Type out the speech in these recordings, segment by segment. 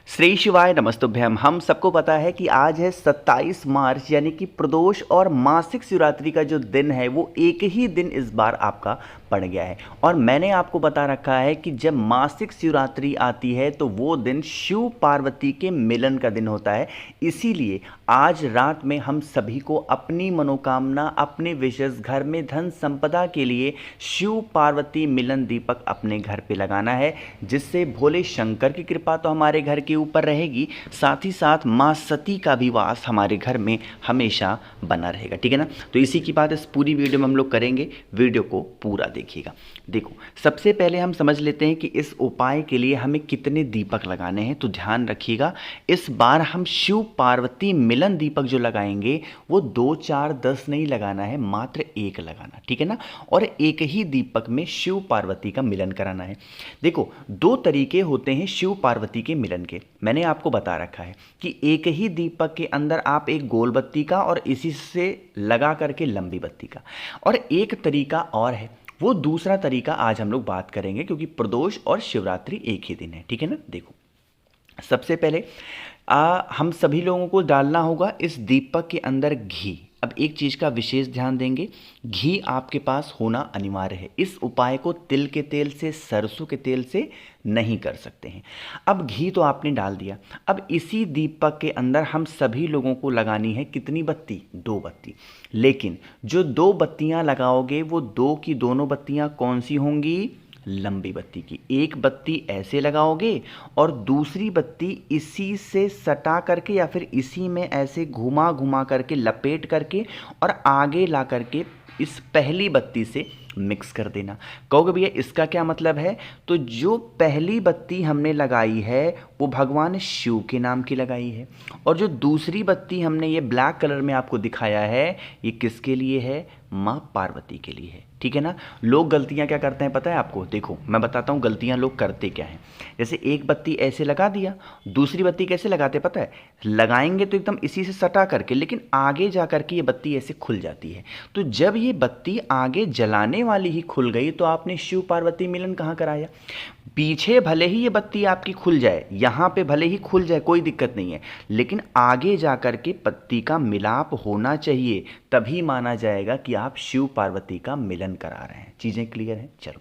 श्री शिवाय नमस्तुभ्यम। हम सबको पता है कि आज है 27 मार्च यानी कि प्रदोष और मासिक शिवरात्रि का जो दिन है वो एक ही दिन इस बार आपका पड़ गया है। और मैंने आपको बता रखा है कि जब मासिक शिवरात्रि आती है तो वो दिन शिव पार्वती के मिलन का दिन होता है। इसीलिए आज रात में हम सभी को अपनी मनोकामना, अपने विशेष घर में धन संपदा के लिए शिव पार्वती मिलन दीपक अपने घर पे लगाना है, जिससे भोले शंकर की कृपा तो हमारे घर के ऊपर रहेगी, साथ ही साथ माँ सती का भी वास हमारे घर में हमेशा बना रहेगा। ठीक है ना। तो इसी की बात इस पूरी वीडियो में हम लोग करेंगे। वीडियो को पूरा देखिएगा। देखो, सबसे पहले हम समझ लेते हैं कि इस उपाय के लिए हमें कितने दीपक लगाने हैं। तो ध्यान रखिएगा, इस बार हम शिव पार्वती मिलन दीपक जो लगाएंगे वो 2, 4, 10 नहीं लगाना है, मात्र एक लगाना। ठीक है ना। और एक ही दीपक में शिव पार्वती का मिलन कराना है। देखो, 2 तरीके होते हैं शिव पार्वती के मिलन के। मैंने आपको बता रखा है कि एक ही दीपक के अंदर आप एक गोल बत्ती का और इसी से लगा करके लंबी बत्ती का, और एक तरीका और है, वो दूसरा तरीका आज हम लोग बात करेंगे, क्योंकि प्रदोष और शिवरात्रि एक ही दिन है। ठीक है ना। देखो, सबसे पहले हम सभी लोगों को डालना होगा इस दीपक के अंदर घी। अब एक चीज़ का विशेष ध्यान देंगे, घी आपके पास होना अनिवार्य है। इस उपाय को तिल के तेल से, सरसों के तेल से नहीं कर सकते हैं। अब घी तो आपने डाल दिया। अब इसी दीपक के अंदर हम सभी लोगों को लगानी है कितनी बत्ती? 2 बत्ती। लेकिन जो 2 बत्तियां लगाओगे वो 2 की दोनों बत्तियां कौन सी होंगी? लंबी बत्ती की। एक बत्ती ऐसे लगाओगे और दूसरी बत्ती इसी से सटा करके या फिर इसी में ऐसे घुमा घुमा करके लपेट करके और आगे ला करके इस पहली बत्ती से मिक्स कर देना। कहोगे भैया इसका क्या मतलब है? तो जो पहली बत्ती हमने लगाई है वो भगवान शिव के नाम की लगाई है, और जो दूसरी बत्ती हमने ये ब्लैक कलर में आपको दिखाया है ये किसके लिए है? माँ पार्वती के लिए है। ठीक है ना। लोग गलतियां क्या करते हैं पता है आपको? देखो, मैं बताता हूँ गलतियां लोग करते क्या हैं। जैसे एक बत्ती ऐसे लगा दिया, दूसरी बत्ती कैसे लगाते पता है? लगाएंगे तो एकदम इसी से सटा करके, लेकिन आगे जा करके ये बत्ती ऐसे खुल जाती है। तो जब ये बत्ती आगे जलाने वाली ही खुल गई तो आपने शिव पार्वती मिलन कहाँ कराया? पीछे भले ही ये बत्ती आपकी खुल जाए, यहाँ पे भले ही खुल जाए, कोई दिक्कत नहीं है, लेकिन आगे जा करके पत्ती का मिलाप होना चाहिए, तभी माना जाएगा कि आप शिव पार्वती का मिलन करा रहे हैं। चीज़ें क्लियर हैं? चलो,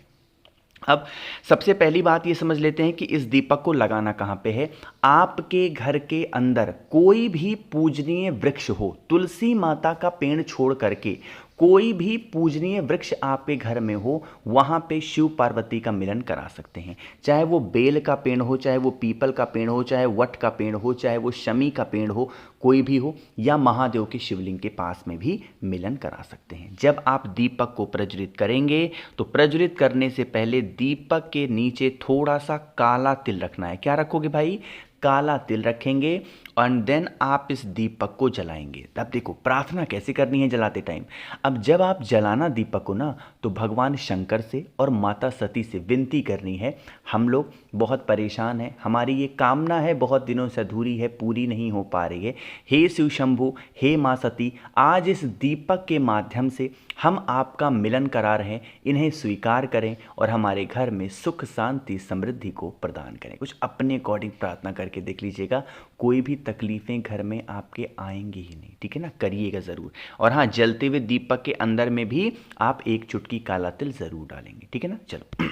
अब सबसे पहली बात ये समझ लेते हैं कि इस दीपक को लगाना कहाँ पे है। आपके घर के अंदर कोई भी पूजनीय वृक्ष हो, तुलसी माता का पेड़ छोड़ करके कोई भी पूजनीय वृक्ष आपके घर में हो, वहाँ पे शिव पार्वती का मिलन करा सकते हैं। चाहे वो बेल का पेड़ हो, चाहे वो पीपल का पेड़ हो, चाहे वट का पेड़ हो, चाहे वो शमी का पेड़ हो, कोई भी हो, या महादेव के शिवलिंग के पास में भी मिलन करा सकते हैं। जब आप दीपक को प्रज्वलित करेंगे तो प्रज्वलित करने से पहले दीपक के नीचे थोड़ा सा काला तिल रखना है। क्या रखोगे भाई? काला तिल रखेंगे, एंड देन आप इस दीपक को जलाएंगे। तब देखो प्रार्थना कैसे करनी है जलाते टाइम। अब जब आप जलाना दीपक को ना, तो भगवान शंकर से और माता सती से विनती करनी है, हम लोग बहुत परेशान हैं, हमारी ये कामना है बहुत दिनों से अधूरी है, पूरी नहीं हो पा रही है। हे शिव शंभु, हे माँ सती, आज इस दीपक के माध्यम से हम आपका मिलन करा रहे हैं, इन्हें स्वीकार करें और हमारे घर में सुख शांति समृद्धि को प्रदान करें। कुछ अपने अकॉर्डिंग प्रार्थना करके देख लीजिएगा, कोई भी तकलीफ़ें घर में आपके आएंगी ही नहीं। ठीक है ना। करिएगा ज़रूर। और हाँ, जलते हुए दीपक के अंदर में भी आप एक चुटकी काला तिल ज़रूर डालेंगे। ठीक है ना। चलो,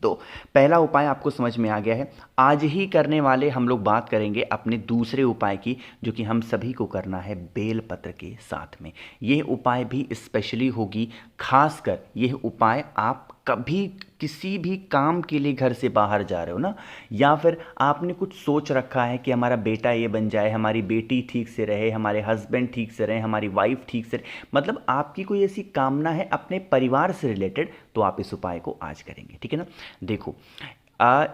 तो पहला उपाय आपको समझ में आ गया है। आज ही करने वाले हम लोग बात करेंगे अपने दूसरे उपाय की, जो कि हम सभी को करना है बेल पत्र के साथ में। यह उपाय भी स्पेशली होगी, खासकर यह उपाय आप कभी किसी भी काम के लिए घर से बाहर जा रहे हो ना, या फिर आपने कुछ सोच रखा है कि हमारा बेटा ये बन जाए, हमारी बेटी ठीक से रहे, हमारे हस्बैंड ठीक से रहे, हमारी वाइफ ठीक से रहे, मतलब आपकी कोई ऐसी कामना है अपने परिवार से रिलेटेड, तो आप इस उपाय को आज करेंगे। ठीक है ना। देखो,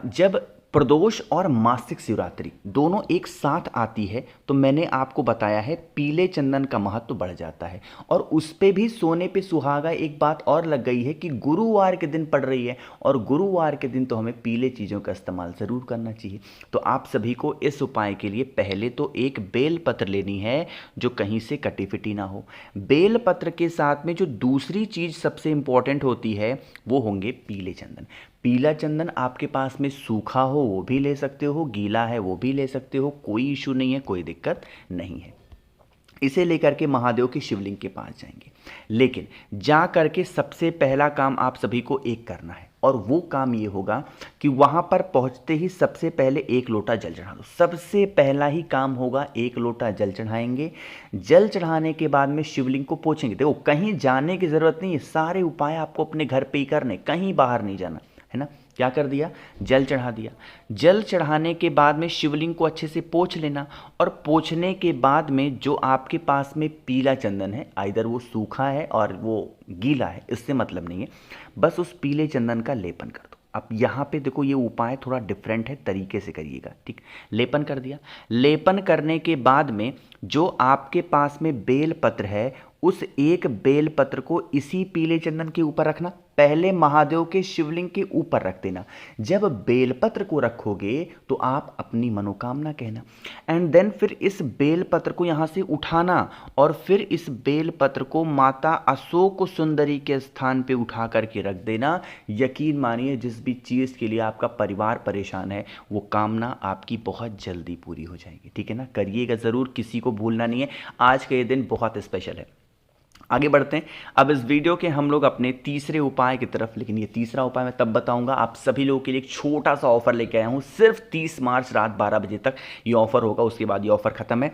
जब प्रदोष और मासिक शिवरात्रि दोनों एक साथ आती है तो मैंने आपको बताया है पीले चंदन का महत्व बढ़ जाता है। और उस पे भी सोने पे सुहागा एक बात और लग गई है कि गुरुवार के दिन पड़ रही है, और गुरुवार के दिन तो हमें पीले चीज़ों का इस्तेमाल ज़रूर करना चाहिए। तो आप सभी को इस उपाय के लिए पहले तो एक बेल पत्र लेनी है जो कहीं से कटी फिटी ना हो। बेल पत्र के साथ में जो दूसरी चीज़ सबसे इंपॉर्टेंट होती है वो होंगे पीले चंदन। पीला चंदन आपके पास में सूखा हो वो भी ले सकते हो, गीला है वो भी ले सकते हो, कोई इशू नहीं है, कोई दिक्कत नहीं है। इसे लेकर के महादेव के शिवलिंग के पास जाएंगे, लेकिन जा करके सबसे पहला काम आप सभी को एक करना है, और वो काम ये होगा कि वहां पर पहुंचते ही सबसे पहले एक लोटा जल चढ़ा दो। सबसे पहला ही काम होगा, एक लोटा जल चढ़ाएंगे। जल चढ़ाने के बाद में शिवलिंग को पोंछेंगे। देखो, कहीं जाने की जरूरत नहीं है, सारे उपाय आपको अपने घर पे ही करने, कहीं बाहर नहीं जाना है ना। क्या कर दिया, जल चढ़ा दिया। जल चढ़ाने के बाद में शिवलिंग को अच्छे से पोंछ लेना, और पोंछने के बाद में जो आपके पास में पीला चंदन है, आइदर वो सूखा है और वो गीला है, इससे मतलब नहीं है, बस उस पीले चंदन का लेपन कर दो। अब यहाँ पे देखो, ये उपाय थोड़ा डिफरेंट है, तरीके से करिएगा, ठीक। लेपन कर दिया। लेपन करने के बाद में जो आपके पास में बेल पत्र है, उस एक बेल पत्र को इसी पीले चंदन के ऊपर रखना। पहले महादेव के शिवलिंग के ऊपर रख देना। जब बेलपत्र को रखोगे तो आप अपनी मनोकामना कहना, एंड देन फिर इस बेलपत्र को यहां से उठाना, और फिर इस बेलपत्र को माता अशोक सुंदरी के स्थान पे उठा करके रख देना। यकीन मानिए, जिस भी चीज़ के लिए आपका परिवार परेशान है, वो कामना आपकी बहुत जल्दी पूरी हो जाएगी, ठीक है ना। करिएगा ज़रूर, किसी को भूलना नहीं है। आज का ये दिन बहुत स्पेशल है। आगे बढ़ते हैं अब इस वीडियो के हम लोग अपने तीसरे उपाय की तरफ, लेकिन ये तीसरा उपाय मैं तब बताऊंगा। आप सभी लोगों के लिए एक छोटा सा ऑफर लेके आया हूँ, सिर्फ 30 मार्च रात 12 बजे तक ये ऑफर होगा, उसके बाद ये ऑफर खत्म है।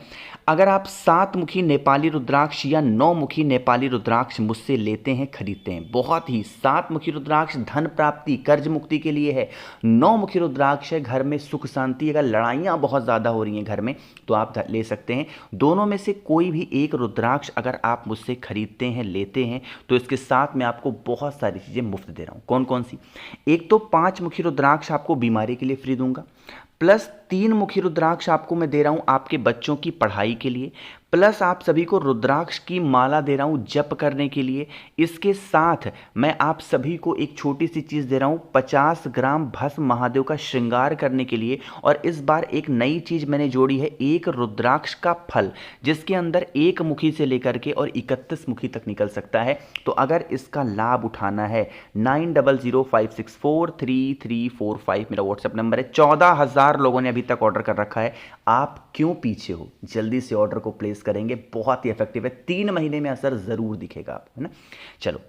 अगर आप 7 मुखी नेपाली रुद्राक्ष या 9 मुखी नेपाली रुद्राक्ष मुझसे लेते हैं, खरीदते हैं, बहुत ही 7 मुखी रुद्राक्ष धन प्राप्ति कर्ज मुक्ति के लिए है, 9 मुखी रुद्राक्ष है घर में सुख शांति, अगर लड़ाइयाँ बहुत ज़्यादा हो रही हैं घर में तो आप ले सकते हैं। दोनों में से कोई भी एक रुद्राक्ष अगर आप मुझसे खरीदते हैं, लेते हैं, तो इसके साथ मैं आपको बहुत सारी चीज़ें मुफ्त दे रहा हूँ। कौन कौन सी? एक तो 5 मुखी रुद्राक्ष आपको बीमारी के लिए फ्री दूंगा, प्लस 3 मुखी रुद्राक्ष आपको मैं दे रहा हूँ आपके बच्चों की पढ़ाई के लिए, प्लस आप सभी को रुद्राक्ष की माला दे रहा हूँ जप करने के लिए। इसके साथ मैं आप सभी को एक छोटी सी चीज़ दे रहा हूँ, 50 ग्राम भस्म महादेव का श्रृंगार करने के लिए। और इस बार एक नई चीज़ मैंने जोड़ी है, एक रुद्राक्ष का फल, जिसके अंदर 1 मुखी से लेकर के और 31 मुखी तक निकल सकता है। तो अगर इसका लाभ उठाना है, 9005643345 मेरा व्हाट्सएप नंबर है। 14,000 लोगों ने अभी तक ऑर्डर कर रखा है। आप क्यों पीछे हो? जल्दी से ऑर्डर को प्लेस करेंगे, बहुत ही इफेक्टिव है, 3 महीने में असर जरूर दिखेगा आपको, है ना। चलो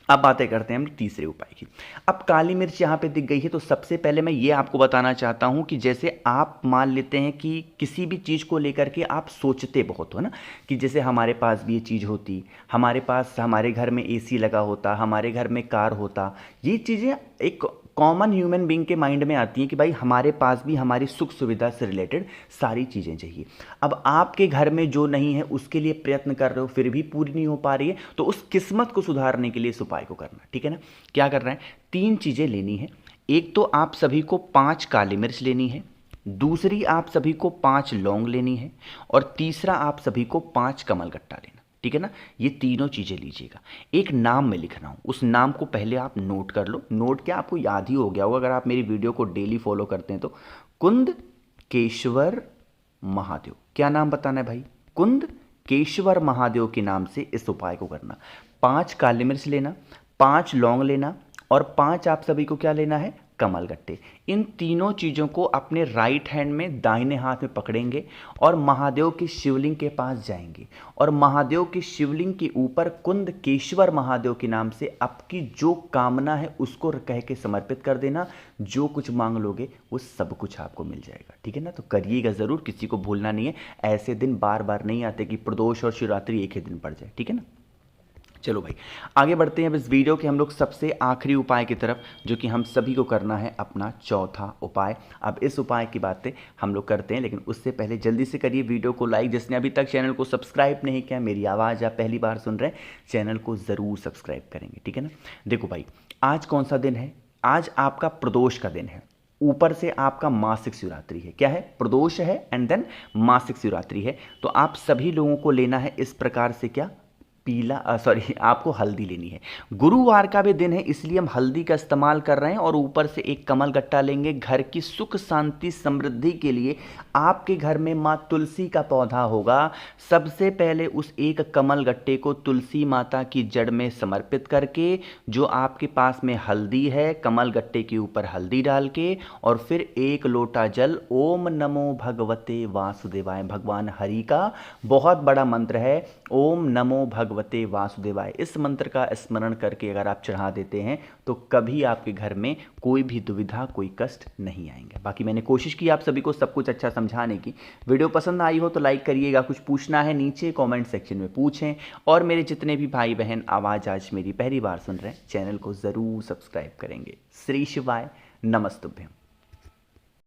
अब बातें करते हैं हम तीसरे उपाय की। अब काली मिर्च यहाँ पे दिख गई है, तो सबसे पहले मैं ये आपको बताना चाहता हूँ कि जैसे आप मान लेते हैं कि किसी भी चीज़ को लेकर के आप सोचते बहुत हो ना, कि जैसे हमारे पास भी ये चीज़ होती, हमारे पास हमारे घर में एसी लगा होता, हमारे घर में कार होता, ये चीज़ें एक कॉमन ह्यूमन बीइंग के माइंड में आती हैं कि भाई हमारे पास भी हमारी सुख सुविधा से रिलेटेड सारी चीज़ें चाहिए। अब आपके घर में जो नहीं है उसके लिए प्रयत्न कर रहे हो, फिर भी पूरी नहीं हो पा रही है, तो उस किस्मत को सुधारने के लिए इस उपाय को करना, ठीक है ना। क्या कर रहे हैं? 3 चीज़ें लेनी है। एक तो आप सभी को 5 काली मिर्च लेनी है, दूसरी आप सभी को 5 लौंग लेनी है, और तीसरा आप सभी को 5 कमलगट्टा लेना, ठीक है ना। ये तीनों चीज़ें लीजिएगा। एक नाम मैं लिख रहा हूँ, उस नाम को पहले आप नोट कर लो। नोट क्या, आपको याद ही हो गया होगा अगर आप मेरी वीडियो को डेली फॉलो करते हैं तो। कुंद केशवर महादेव, क्या नाम बताना है भाई? कुंद केशवर महादेव के नाम से इस उपाय को करना। 5 काली मिर्च लेना, 5 लौंग लेना, और 5 आप सभी को क्या लेना है? कमलगट्टे। इन तीनों चीज़ों को अपने राइट हैंड में दाहिने हाथ में पकड़ेंगे और महादेव के शिवलिंग के पास जाएंगे, और महादेव के शिवलिंग के ऊपर कुंद केशवर महादेव के नाम से आपकी जो कामना है उसको कह के समर्पित कर देना। जो कुछ मांग लोगे वो सब कुछ आपको मिल जाएगा, ठीक है ना। तो करिएगा ज़रूर, किसी को भूलना नहीं है। ऐसे दिन बार बार नहीं आते कि प्रदोष और शिवरात्रि एक ही दिन पड़ जाए, ठीक है ना। चलो भाई आगे बढ़ते हैं अब इस वीडियो के हम लोग सबसे आखिरी उपाय की तरफ, जो कि हम सभी को करना है अपना चौथा उपाय। अब इस उपाय की बातें हम लोग करते हैं, लेकिन उससे पहले जल्दी से करिए वीडियो को लाइक। जिसने अभी तक चैनल को सब्सक्राइब नहीं किया, मेरी आवाज़ आप पहली बार सुन रहे हैं, चैनल को ज़रूर सब्सक्राइब करेंगे, ठीक है ना। देखो भाई, आज कौन सा दिन है? आज आपका प्रदोष का दिन है, ऊपर से आपका मासिक शिवरात्रि है। क्या है? प्रदोष है एंड देन मासिक शिवरात्रि है। तो आप सभी लोगों को लेना है इस प्रकार से क्या, पीला सॉरी आपको हल्दी लेनी है। गुरुवार का भी दिन है इसलिए हम हल्दी का इस्तेमाल कर रहे हैं और ऊपर से एक कमल गट्टा लेंगे। घर की सुख शांति समृद्धि के लिए आपके घर में माँ तुलसी का पौधा होगा। सबसे पहले उस एक कमल गट्टे को तुलसी माता की जड़ में समर्पित करके जो आपके पास में हल्दी है कमल गट्टे के ऊपर हल्दी डाल के और फिर एक लोटा जल ओम नमो भगवते वासुदेवाय, भगवान हरि का बहुत बड़ा मंत्र है ओम नमो भगवते वासुदेवाय, इस मंत्र का स्मरण करके अगर आप चढ़ा देते हैं तो कभी आपके घर में कोई भी दुविधा कोई कष्ट नहीं आएंगे। बाकी मैंने कोशिश की आप सभी को सब कुछ अच्छा समझाने की। वीडियो पसंद आई हो तो लाइक करिएगा, कुछ पूछना है नीचे कमेंट सेक्शन में पूछें और मेरे जितने भी भाई बहन आवाज़ आज मेरी पहली बार सुन रहे हैं चैनल को ज़रूर सब्सक्राइब करेंगे। श्री शिवाय नमस्तुभ्यम।